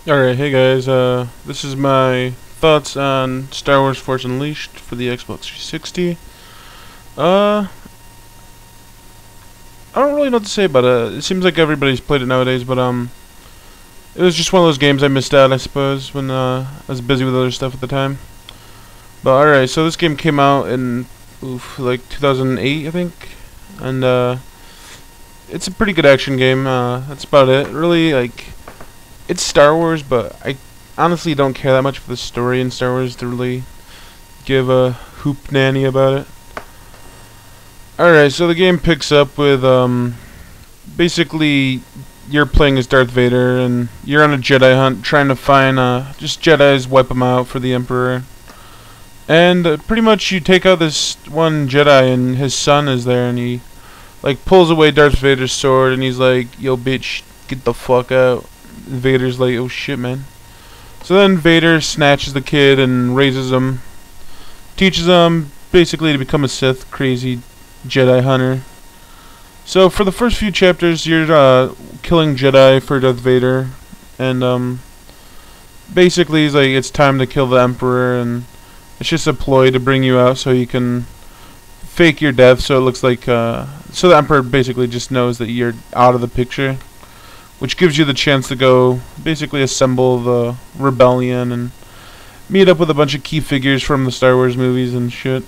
Alright, hey guys, this is my thoughts on Star Wars Force Unleashed for the Xbox 360. I don't really know what to say about it. It seems like everybody's played it nowadays, but it was just one of those games I missed out, I suppose, when I was busy with other stuff at the time. But alright, so this game came out in, like 2008, I think, and it's a pretty good action game, that's about it. Really, like, it's Star Wars, but I honestly don't care that much for the story in Star Wars to really give a hoop nanny about it. Alright, so the game picks up with, basically, you're playing as Darth Vader, and you're on a Jedi hunt, trying to find, just Jedis, wipe them out for the Emperor. And, pretty much you take out this one Jedi, and his son is there, and he, like, pulls away Darth Vader's sword, and he's like, "Yo, bitch, get the fuck out." Vader's like, "Oh shit, man." So then Vader snatches the kid and raises him, teaches him basically to become a Sith, crazy Jedi hunter. So for the first few chapters, you're killing Jedi for Darth Vader, and basically he's like, it's time to kill the Emperor, and it's just a ploy to bring you out so you can fake your death, so it looks like so the Emperor basically just knows that you're out of the picture, which gives you the chance to go basically assemble the rebellion and meet up with a bunch of key figures from the Star Wars movies and shit.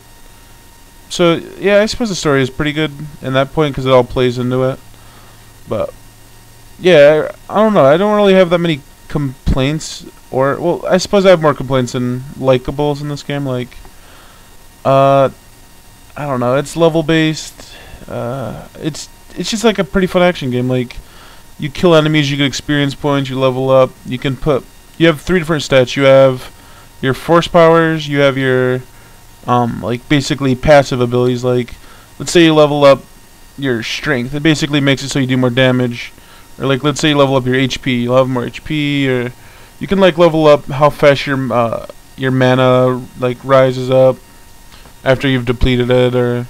So yeah, I suppose the story is pretty good in that point because it all plays into it. But yeah, I don't know. I don't really have that many complaints, or well, I suppose I have more complaints than likables in this game. Like, I don't know. It's level based. It's just like a pretty fun action game. Like, you kill enemies, you get experience points, you level up. You have 3 different stats. You have your force powers, you have your like basically passive abilities. Like, let's say you level up your strength, it basically makes it so you do more damage. Or like, let's say you level up your HP, you'll have more HP. Or you can like level up how fast your mana like rises up after you've depleted it, or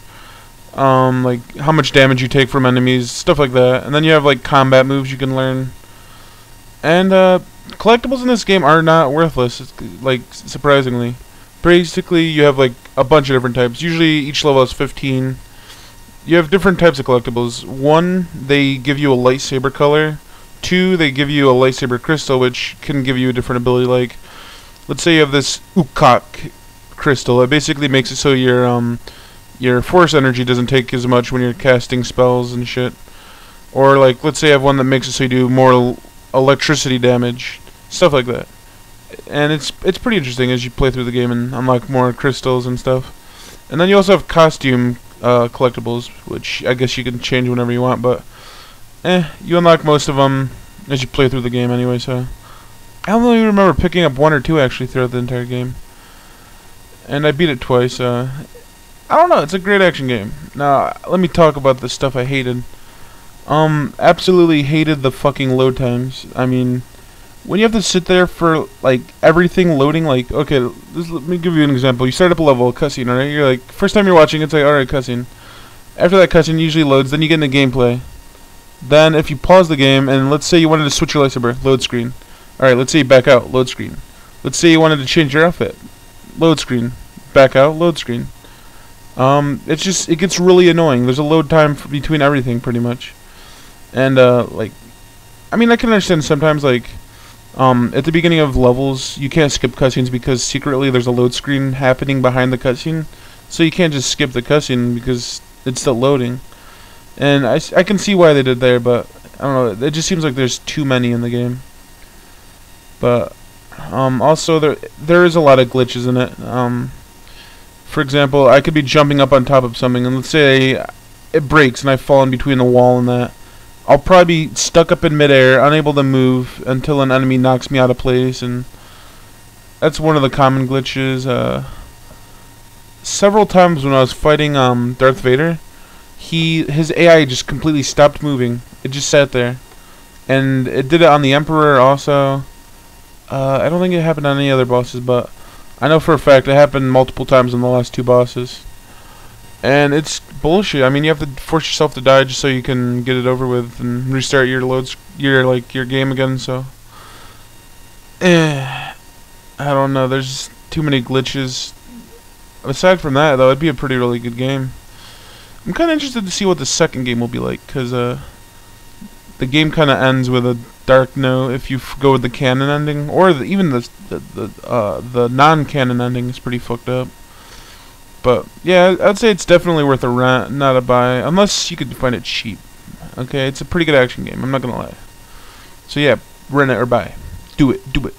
like how much damage you take from enemies, stuff like that. And then you have like combat moves you can learn. And collectibles in this game are not worthless, like, surprisingly. Basically, you have like a bunch of different types. Usually each level is 15. You have different types of collectibles. 1, they give you a lightsaber color. 2, they give you a lightsaber crystal, which can give you a different ability. Like, let's say you have this Ukak crystal. It basically makes it so your force energy doesn't take as much when you're casting spells and shit. Or like, let's say you have one that makes it so you do more electricity damage, stuff like that. And it's pretty interesting as you play through the game and unlock more crystals and stuff. And then you also have costume collectibles, which I guess you can change whenever you want, but you unlock most of them as you play through the game anyway. So I don't really remember picking up 1 or 2 actually throughout the entire game, and I beat it twice. I don't know, it's a great action game. Now, let me talk about the stuff I hated. Absolutely hated the fucking load times. I mean, when you have to sit there for, like, everything loading, like, okay, let me give you an example. You start up a level, a cutscene, alright? You're like, first time you're watching, it's like, alright, cutscene. After that cutscene usually loads, then you get into gameplay. Then, if you pause the game, and let's say you wanted to switch your lightsaber, load screen. Alright, let's say you back out, load screen. Let's say you wanted to change your outfit, load screen. Back out, load screen. It gets really annoying. There's a load time between everything, pretty much. And, like, I mean, I can understand sometimes, like, at the beginning of levels, you can't skip cutscenes because secretly there's a load screen happening behind the cutscene. So you can't just skip the cutscene because it's still loading. And I can see why they did there, but I don't know, it just seems like there's too many in the game. But, also, there is a lot of glitches in it. For example, I could be jumping up on top of something, and let's say it breaks and I fall in between the wall and that. I'll probably be stuck up in midair, unable to move until an enemy knocks me out of place, and that's one of the common glitches. Several times when I was fighting Darth Vader, his AI just completely stopped moving. It just sat there, and it did it on the Emperor also. I don't think it happened on any other bosses, but I know for a fact it happened multiple times in the last 2 bosses. And it's bullshit. I mean, you have to force yourself to die just so you can get it over with and restart your game again. So I don't know. There's too many glitches. Aside from that, though, it'd be a really good game. I'm kind of interested to see what the second game will be like, because the game kind of ends with a dark note if you go with the canon ending, or even the non-canon ending is pretty fucked up. But yeah, I'd say it's definitely worth a rent, not a buy, unless you could find it cheap. Okay, it's a pretty good action game. I'm not gonna lie. So yeah, rent it or buy. Do it. Do it.